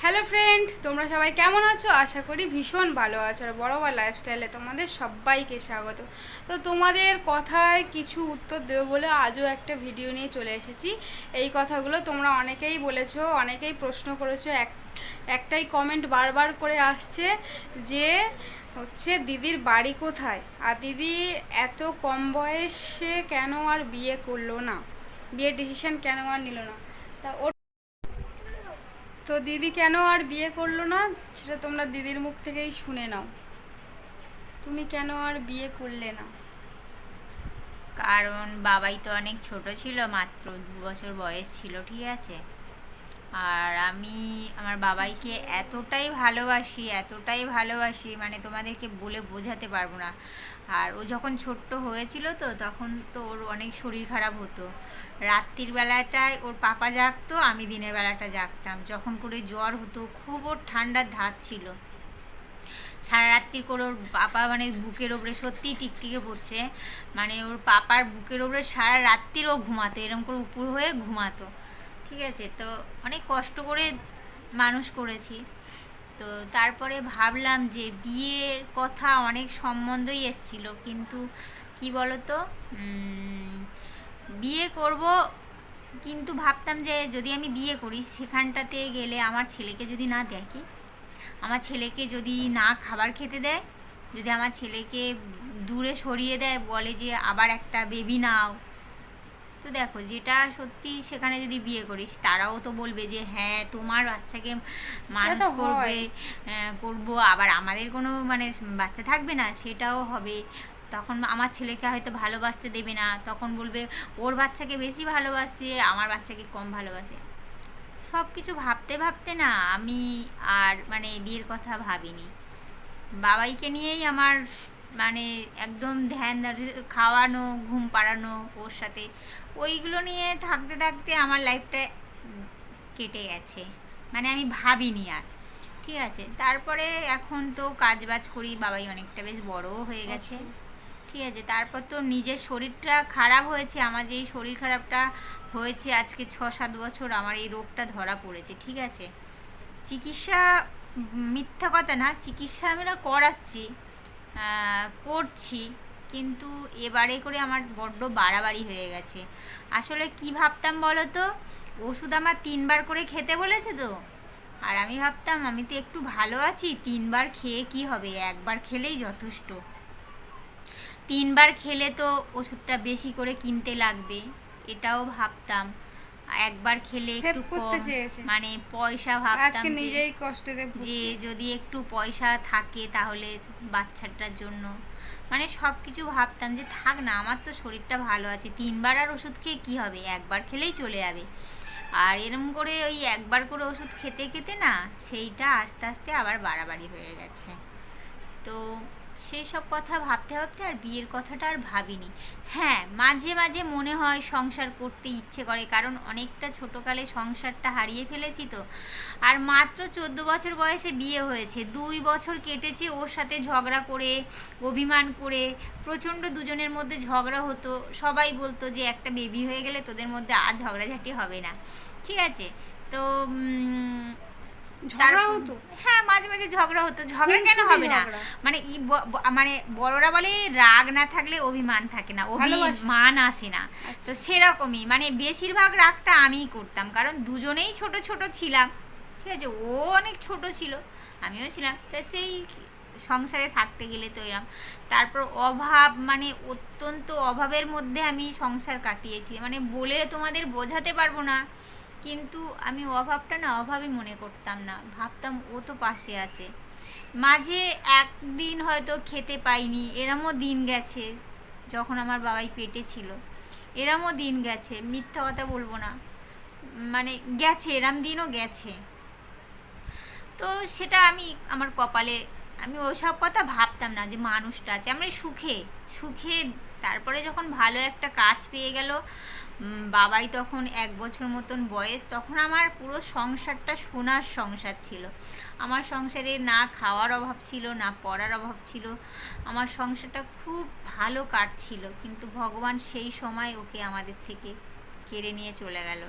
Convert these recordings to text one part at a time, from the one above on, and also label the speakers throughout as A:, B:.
A: Hello friend, তোমরা সবাই কেমন আছো? আশা করি ভীষণ ভালো আছো। আর বড়োবার লাইফস্টাইলে তোমাদের সবাইকে স্বাগত। তো তোমাদের কথায় কিছু উত্তর দেবো বলে আজও একটা ভিডিও নিয়ে চলে এসেছি। এই কথাগুলো তোমরা অনেকেই বলেছো, অনেকেই প্রশ্ন করেছো। একটাই কমেন্ট বারবার করে আসছে যে দিদির বাড়ি কোথায়, আর দিদি এত কম বয়সে কেন আর বিয়ে করলো না, বিয়ের ডিসিশন কেন আর নিল না। তা তো দিদি কেন আর বিয়ে করলো না সেটা তোমরা দিদির মুখ থেকেই শুনে নাও। তুমি কেন আর বিয়ে করলে না?
B: কারণ বাবাই তো অনেক ছোট ছিল, মাত্র 2 বছর বয়স ছিল, ঠিক আছে। আর আমি আমার বাবাইকে এতটাই ভালোবাসি, মানে তোমাদেরকে বলে বোঝাতে পারবো না। আর ও যখন ছোট্ট হয়েছিল তো তখন তো ওর অনেক শরীর খারাপ হতো। রাত্রির বেলাটায় ওর পাপা জাগতো, আমি দিনের বেলাটা জাগতাম। যখন করে জ্বর হতো, খুব ওর ঠান্ডার ধাত ছিল। সারা রাত্রি করে ওর পাপা মানে বুকের ওপরে সত্যিই টিকটিকে পড়ছে, মানে ওর পাপার বুকের ওপরে সারা রাত্রির ও ঘুমাতো, এরকম করে উপর হয়ে ঘুমাতো, ঠিক আছে। তো অনেক কষ্ট করে মানুষ করেছি। তো তারপরে ভাবলাম যে বিয়ের কথা অনেক সম্বন্ধই এসছিল, কিন্তু কি বলতো, বিয়ে করব, কিন্তু ভাবতাম যে যদি আমি বিয়ে করি সেখানটাতে গেলে আমার ছেলেকে যদি না দেখি, আমার ছেলেকে যদি না খাবার খেতে দেয়, যদি আমার ছেলেকে দূরে সরিয়ে দেয়, বলে যে আবার একটা বেবি নাও, তো দেখো যেটা সত্যি সেখানে যদি বিয়ে করিস তারাও তো বলবে যে হ্যাঁ তোমার বাচ্চাকে
A: এটা
B: মানুষ
A: তো
B: করবে,
A: হয়।
B: করব, আবার আমাদের কোনো মানে বাচ্চা থাকবে না, সেটাও হবে। তখন আমার ছেলেকে হয়তো ভালোবাসতে দেবে না, তখন বলবে ওর বাচ্চাকে বেশি ভালোবাসে, আমার বাচ্চাকে কম ভালোবাসে। সব কিছু ভাবতে ভাবতে না আমি আর মানে বিয়ের কথা ভাবিনি। বাবাইকে নিয়েই আমার মানে একদম ধ্যান খাওয়ানো, ঘুম পাড়ানো ওর সাথে, ওইগুলো নিয়ে থাকতে থাকতে আমার লাইফটা কেটে গেছে। মানে আমি ভাবিনি আর, ঠিক আছে। তারপরে এখন তো কাজ বাজ করি, বাবাই অনেকটা বেশ বড়ও হয়ে গেছে,
A: আচ্ছা।
B: ঠিক আছে। তারপর তো নিজের শরীরটা খারাপ হয়েছে, আমার যে এই শরীর খারাপটা হয়েছে আজকে 6-7 বছর, আমার এই রোগটা ধরা পড়েছে, ঠিক আছে। চিকিৎসা, মিথ্যা কথা না, চিকিৎসা আমরা করাচ্ছি, করছি, কিন্তু এবারে করে আমার বড্ড বাড়াবাড়ি হয়ে গেছে। আসলে কি ভাবতাম বলো তো, ওষুধ আমার 3বার করে খেতে বলেছে তো, আর আমি ভাবতাম আমি তো একটু ভালো আছি, 3বার খেয়ে কি হবে, একবার খেলেই যথেষ্ট। 3বার খেলে তো ওষুধটা বেশি করে কিনতে লাগবে, এটাও ভাবতাম। একবার খেলে
A: সেভ
B: একটু
A: করতে
B: কম,
A: চেয়েছে।
B: মানে পয়সা ভাবতাম
A: আজকে
B: যে
A: নিজেই কষ্টেতে
B: যে
A: ভুগছে।
B: যদি একটু পয়সা থাকে তাহলে বাচ্চাটার জন্য, মানে সব কিছু ভাবতাম যে থাক না, আমার তো শরীরটা ভালো আছে, 3বার আর ওষুধ খেয়ে কী হবে, একবার খেলেই চলে যাবে। আর এরম করে ওই একবার করে ওষুধ খেতে খেতে না সেইটা আস্তে আস্তে আবার বাড়াবাড়ি হয়ে গেছে। তো সেই সব কথা ভাবতে ভাবতে আর বিয়ের কথাটা আর ভাবিনি। হ্যাঁ, মাঝে মাঝে মনে হয় সংসার করতে ইচ্ছে করে, কারণ অনেকটা ছোটোকালে সংসারটা হারিয়ে ফেলেছি তো। আর মাত্র 14 বছর বয়সে বিয়ে হয়েছে, 2 বছর কেটেছে ওর সাথে ঝগড়া করে, অভিমান করে, প্রচণ্ড দুজনের মধ্যে ঝগড়া হতো। সবাই বলতো যে একটা বেবি হয়ে গেলে তোদের মধ্যে আর ঝগড়াঝাটি হবে না, ঠিক আছে। তো
A: ঝগড়া
B: তারপর
A: হতো?
B: হ্যাঁ, মাঝে মাঝে ঝগড়া হতো, ঝগড়া কেন
A: খুনসুটি
B: হবে না।
A: ঝগড়া?
B: মানে মানে বড়রা বলে রাগ না থাকলে অভিমান থাকে না,
A: ভালোবাসা?
B: অভিমান আসে না। তো
A: আচ্ছা।
B: সেরকমই মানে বেশিরভাগ রাগটা আমিই করতাম, কারণ দুজনেই ছোট ছোট ছিলাম, ঠিক আছে। ও অনেক ছোট ছিল, আমিও ছিলাম, তো সেই সংসারে থাকতে গেলে তো এরম। তারপর অভাব, মানে অত্যন্ত অভাবের মধ্যে আমি সংসার কাটিয়েছি, মানে বলে তোমাদের বোঝাতে পারবো না। কিন্তু আমি অভাবটা না অভাবই মনে করতাম না, ভাবতাম ও তো পাশে আছে। মাঝে একদিন হয়তো খেতে পাইনি, এরমও দিন গেছে, যখন আমার বাবাই পেটে ছিল, এরমও দিন গেছে, মিথ্যা কথা বলবো না, মানে গেছে, এরম দিনও গেছে। তো সেটা আমি আমার কপালে, আমি ওসব কথা ভাবতাম না যে মানুষটা আছে, আমি সুখে সুখে। তারপরে যখন ভালো একটা কাজ পেয়ে গেল, বাবাই তখন 1 বছর মতন বয়স, তখন আমার পুরো সংসারটা সোনার সংসার ছিল। আমার সংসারে না খাওয়ার অভাব ছিল, না পড়ার অভাব ছিল, আমার সংসারটা খুব ভালো কাটছিল। কিন্তু ভগবান সেই সময় ওকে আমাদের থেকে কেড়ে নিয়ে চলে গেল।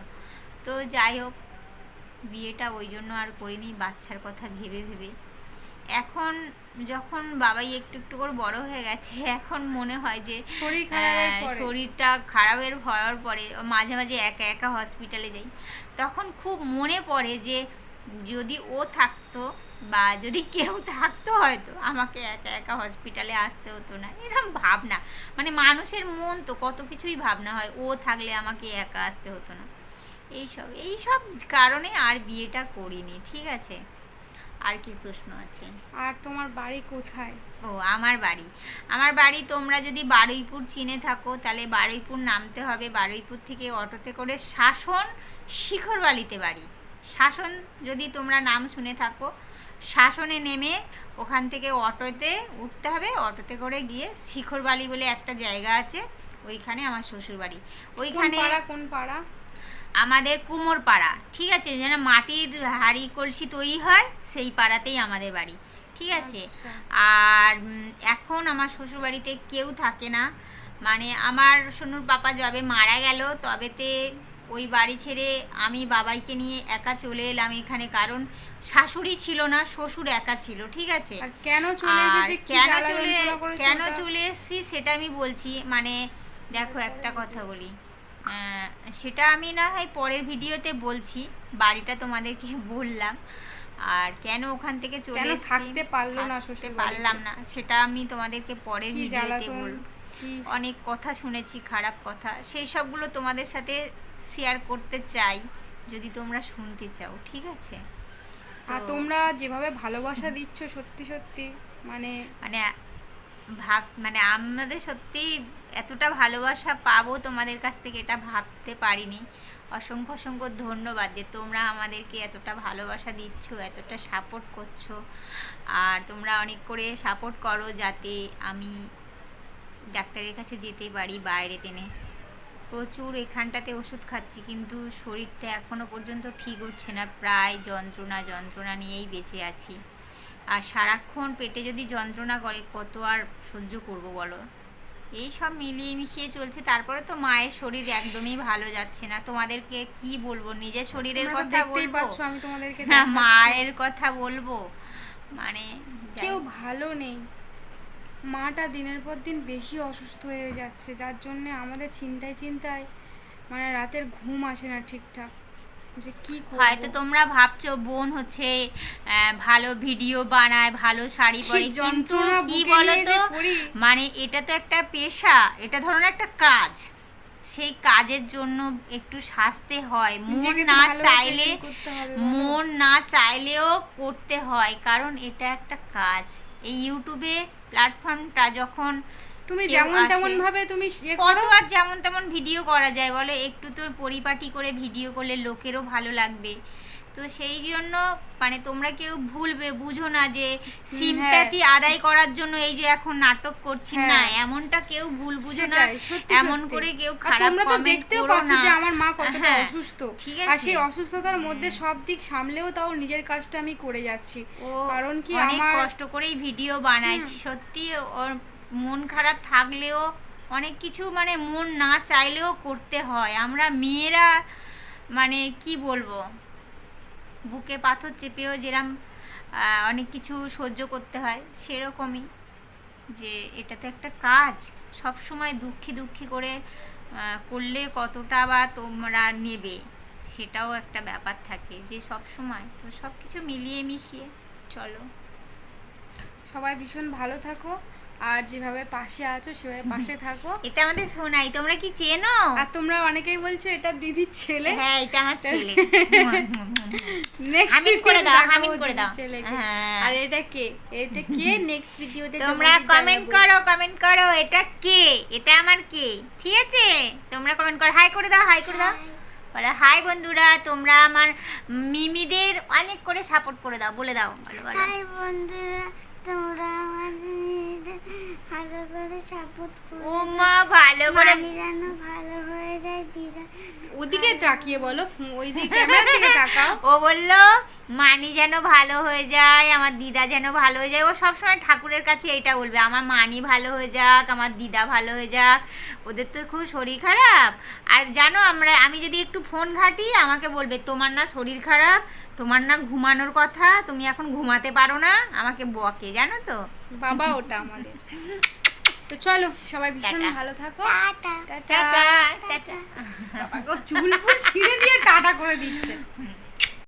B: তো যাই হোক, বিয়েটা ওই জন্য আর করিনি, বাচ্চার কথা ভেবে ভেবে। এখন যখন বাবাই একটু একটু করে বড় হয়ে গেছে, এখন মনে হয় যে
A: শরীর খারাপের পরে
B: শরীরটা খারাপের হওয়ার পরে মাঝে মাঝে একা একা হসপিটালে যাই, তখন খুব মনে পড়ে যে যদি ও থাকতো বা যদি কেউ থাকতো হয়তো আমাকে একা একা হসপিটালে আসতে হতো না, এরকম ভাবনা। মানে মানুষের মন তো কত কিছুই ভাবনা হয়, ও থাকলে আমাকে একা আসতে হতো না। এইসব কারণে আর বিয়েটা করিনি। ঠিক আছে, আর কি প্রশ্ন আছে?
A: আর তোমার বাড়ি কোথায়?
B: ও, আমার বাড়ি তোমরা যদি বারুইপুর চিনে থাকো তাহলে বারুইপুর নামতে হবে, বারুইপুর থেকে অটোতে করে শাসন শিখরবালিতে বাড়ি। শাসন যদি তোমরা নাম শুনে থাকো, শাসনে নেমে ওখান থেকে অটোতে উঠতে হবে, অটোতে করে গিয়ে শিখরবালি বলে একটা জায়গা আছে, ওইখানে আমার শ্বশুরবাড়ি। ওইখানে
A: কোন পাড়া?
B: আমাদের কুমোর পাড়া। ঠিক আছে, যেন মাটির হাঁড়ি কলসি তৈরি হয় সেই পাড়াতেই আমাদের বাড়ি। ঠিক আছে।
A: আচ্ছা।
B: আর এখন আমার শ্বশুরবাড়িতে কেউ থাকে না, মানে আমার সোনুর পাপা যবে মারা গেল তবেতে ওই বাড়ি ছেড়ে আমি বাবাইকে নিয়ে একা চলে এলাম এখানে, কারণ শাশুড়ি ছিল না, শ্বশুর একা ছিল। ঠিক আছে।
A: আর কেন চলে এসেছে, কি জ্বালা যন্ত্রণা করেছে
B: কেন
A: ওটা?
B: চলে এসেছি সেটা আমি বলছি। মানে দেখো, একটা কথা বলি, সেটা আমি না হয় পরের ভিডিওতে বলছি, বাড়িটা তোমাদেরকে বললাম। আর কেন ওখান থেকে চলে
A: কেন
B: এসেছি,
A: থাকতে পারলো না
B: থাকতে
A: শ্বশুর
B: পারলাম না, সেটা আমি তোমাদেরকে পরের
A: কি
B: ভিডিওতে
A: জ্বালাতন,
B: বলবো।
A: কি
B: অনেক কথা শুনেছি, খারাপ কথা, সেই সবগুলো তোমাদের সাথে শেয়ার করতে চাই যদি তোমরা শুনতে চাও। ঠিক আছে।
A: আর তোমরা যেভাবে ভালোবাসা দিচ্ছ সত্যি সত্যি মানে
B: মানে মানে আমাদের সত্যি এতটা ভালোবাসা পাবো তোমাদের কাছ থেকে এটা ভাবতে পারিনি। অসংখ্য অসংখ্য ধন্যবাদ যে তোমরা আমাদেরকে এতটা ভালোবাসা দিচ্ছ, এতটা সাপোর্ট করছো। আর তোমরা অনেক করে সাপোর্ট করো যাতে আমি ডাক্তারের কাছে যেতে পারি বাইরে টেনে। প্রচুর এখানটাতে ওষুধ খাচ্ছি, কিন্তু শরীরটা এখনও পর্যন্ত ঠিক হচ্ছে না, প্রায় যন্ত্রণা নিয়েই বেঁচে আছি। আর সারাক্ষণ পেটে যদি যন্ত্রণা করে কত আর সহ্য করব বলো। এই সব মিলিয়ে মিশিয়ে চলছে। তারপরে তো মায়ের শরীর একদমই ভালো যাচ্ছে না, তোমাদেরকে কি বলবো, নিজের শরীরের কথা
A: দেখতেই
B: বলবো
A: পাচ্ছ, আমি তোমাদেরকে
B: না
A: দেখাচ্ছি।
B: মায়ের কথা বলবো, মানে
A: কেউ ভালো নেই। মাটা দিনের পর দিন বেশি অসুস্থ হয়ে যাচ্ছে, যার জন্য আমাদের চিন্তায় মানে রাতের ঘুম আসে না ঠিকঠাক, যে কি করব।
B: হয়তো তোমরা ভাবছো বোন হচ্ছে ভালো ভিডিও বানায়, ভালো শাড়ি পরে, কিন্তু
A: যন্ত্রণা
B: কি
A: বুকে
B: বলো
A: নিয়ে
B: তো,
A: যে পড়ি।
B: মানে এটা তো একটা পেশা, এটা ধরুন একটা কাজ, সেই কাজের জন্য একটু সাজতে হয়,
A: নিজেকে তো ভালো
B: চাইলে
A: present করতে হবে বলো।
B: মন না চাইলেও করতে হয়, কারণ এটা একটা কাজ। এই ইউটিউবে প্ল্যাটফর্মটা যখন
A: তুমি
B: কেউ
A: যেমন
B: আসে,
A: তেমন ভাবে তুমি
B: কত আর যেমন তেমন ভিডিও করা যায় বলো, একটু তোর পরিপাটি করে ভিডিও করলে লোকেরও ভালো লাগবে। তো সেই জন্য মানে তোমরা কেউ বুঝো না যে সিম্প্যাথি আদায় করার জন্য এই যে এখন নাটক করছি, না এমনটা কেউ ভুল বুঝো না,
A: সেটাই, সত্যি
B: এমন
A: সত্যি।
B: করে কেউ
A: আর
B: খারাপ
A: তোমরা তো
B: কমেন্ট
A: দেখতেও
B: করো
A: পাচ্ছ
B: না।
A: যে আমার মা কতটা
B: হ্যাঁ,
A: অসুস্থ,
B: ঠিক
A: আর
B: আছে।
A: সেই অসুস্থতার মধ্যে সব দিক সামলেও তাও নিজের কাজটা আমি করে যাচ্ছি।
B: ও
A: কারণ কি
B: অনেক
A: আমার
B: কষ্ট করেই ভিডিও বানায়, সত্যি ওর মন খারাপ থাকলেও অনেক কিছু মানে মন না চাইলেও করতে হয়। আমরা মেয়েরা মানে কি বলবো, বুকে পাথর চেপেও যেরকম অনেক কিছু সহ্য করতে হয়, সেরকমই যে এটা তো একটা কাজ, সব সময় দুঃখী করে করলে কতটা বা তোমরা নেবে, সেটাও একটা ব্যাপার থাকে যে সব সময়। তো সব কিছু মিলিয়ে মিশিয়ে চলো।
A: সবাই ভীষণ ভালো থাকো, আর যেভাবে পাশে আছো সেভাবে পাশে থাকো।
B: এটা আমাদের সোনাই, তোমরা কি চেনো?
A: আর তোমরা অনেকেই বলছো এটা দিদির ছেলে।
B: হ্যাঁ, এটা আমার ছেলে।
A: নেক্সট
B: হামিদ করে দাও, হামিদ করে দাও।
A: ছেলেকে।
B: হ্যাঁ।
A: আর এটা কে নেক্সট ভিডিওতে
B: তোমরা কমেন্ট করো এটা কে, এটা আমার কে। ঠিক আছে, তোমরা কমেন্ট করো, হাই করে দাও, হাই করে দাও। বলো হাই বন্ধুরা, তোমরা আমার মিমিদের অনেক করে সাপোর্ট করে দাও, বলে দাও, বলো বলো।
C: হাই বন্ধুরা, তোমরা আমাদের ভালো করে সাপোর্ট করো।
B: ও মা, ভালো করে
C: মানি যেন ভালো হয়ে যায়, দিদা।
A: ওদিকে তাকিয়ে বলো, ওই দিকে ক্যামেরার দিকে তাকাও।
B: ও বললো মানি যেন ভালো হয়ে যায়, আমার দিদা যেন ভালো হয়ে যায়। ও সবসময় ঠাকুরের কাছে এইটা বলবে, আমার মানি ভালো হয়ে যাক, আমার দিদা ভালো হয়ে যাক। ওদের তো খুব শরীর খারাপ, আর জানো আমি যদি একটু ফোন ঘাঁটি আমাকে বলবে তোমার না শরীর খারাপ, তোমার না ঘুমানোর কথা, তুমি এখন ঘুমাতে পারো না, আমাকে বকে, জানো তো।
A: বাবা ওটা আমাদের। তো চলো সবাই ভীষণ
B: টাটা।
A: ভালো থাকো।
C: Tata
B: tata tata.
A: বাবা গো, চুল ফুল ছিঁড়ে দিয়ে টাটা করে দিচ্ছে।